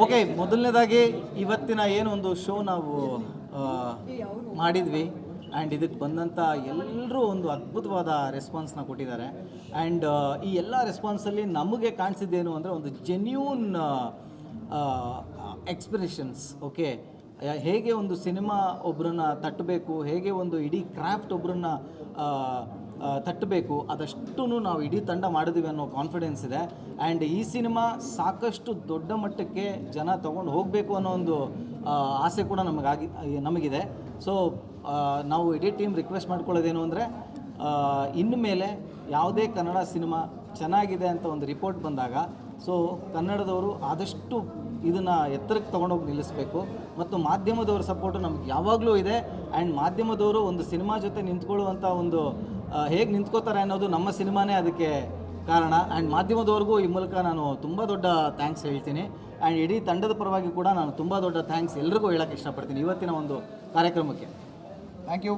Okay, ಮೊದಲನೇದಾಗಿ ಇವತ್ತಿನ ಏನು ಒಂದು ಶೋ ನಾವು ಮಾಡಿದ್ವಿ ಆ್ಯಂಡ್ ಇದಕ್ಕೆ ಬಂದಂಥ ಎಲ್ಲರೂ ಒಂದು ಅದ್ಭುತವಾದ ರೆಸ್ಪಾನ್ಸ್ನ ಕೊಟ್ಟಿದ್ದಾರೆ. ಆ್ಯಂಡ್ ಈ ಎಲ್ಲ ರೆಸ್ಪಾನ್ಸಲ್ಲಿ ನಮಗೆ ಕಾಣಿಸಿದ್ದೇನು ಅಂದರೆ ಒಂದು ಜೆನ್ಯೂನ್ ಎಕ್ಸ್ಪ್ರೆಷನ್ಸ್. ಓಕೆ, ಹೇಗೆ ಒಂದು ಸಿನಿಮಾ ಒಬ್ಬರನ್ನ ತಟ್ಟಬೇಕು, ಹೇಗೆ ಒಂದು ಇಡೀ ಕ್ರಾಫ್ಟ್ ಒಬ್ಬರನ್ನ ತಟ್ಟಬೇಕು, ಅದಷ್ಟು ನಾವು ಇಡೀ ತಂಡ ಮಾಡಿದ್ದೀವಿ ಅನ್ನೋ ಕಾನ್ಫಿಡೆನ್ಸ್ ಇದೆ. ಆ್ಯಂಡ್ ಈ ಸಿನಿಮಾ ಸಾಕಷ್ಟು ದೊಡ್ಡ ಮಟ್ಟಕ್ಕೆ ಜನ ತೊಗೊಂಡು ಹೋಗಬೇಕು ಅನ್ನೋ ಒಂದು ಆಸೆ ಕೂಡ ನಮಗಿದೆ. ಸೊ ನಾವು ಇಡೀ ಟೀಮ್ ರಿಕ್ವೆಸ್ಟ್ ಮಾಡ್ಕೊಳ್ಳೋದೇನು ಅಂದರೆ, ಇನ್ನು ಮೇಲೆ ಯಾವುದೇ ಕನ್ನಡ ಸಿನಿಮಾ ಚೆನ್ನಾಗಿದೆ ಅಂತ ಒಂದು ರಿಪೋರ್ಟ್ ಬಂದಾಗ ಸೊ ಕನ್ನಡದವರು ಆದಷ್ಟು ಇದನ್ನು ಎತ್ತರಕ್ಕೆ ತೊಗೊಂಡೋಗಿ ನಿಲ್ಲಿಸಬೇಕು. ಮತ್ತು ಮಾಧ್ಯಮದವ್ರ ಸಪೋರ್ಟು ನಮ್ಗೆ ಯಾವಾಗಲೂ ಇದೆ. ಆ್ಯಂಡ್ ಮಾಧ್ಯಮದವರು ಒಂದು ಸಿನಿಮಾ ಜೊತೆ ನಿಂತ್ಕೊಳ್ಳುವಂಥ ಒಂದು ಹೇಗೆ ನಿಂತ್ಕೋತಾರೆ ಅನ್ನೋದು ನಮ್ಮ ಸಿನಿಮಾನೇ ಅದಕ್ಕೆ ಕಾರಣ. ಆ್ಯಂಡ್ ಮಾಧ್ಯಮದವ್ರಿಗೂ ಈ ಮೂಲಕ ನಾನು ತುಂಬ ದೊಡ್ಡ ಥ್ಯಾಂಕ್ಸ್ ಹೇಳ್ತೀನಿ. ಆ್ಯಂಡ್ ಇಡೀ ತಂಡದ ಪರವಾಗಿ ಕೂಡ ನಾನು ತುಂಬ ದೊಡ್ಡ ಥ್ಯಾಂಕ್ಸ್ ಎಲ್ರಿಗೂ ಹೇಳೋಕ್ಕೆ ಇಷ್ಟಪಡ್ತೀನಿ ಇವತ್ತಿನ ಒಂದು ಕಾರ್ಯಕ್ರಮಕ್ಕೆ. Thank you.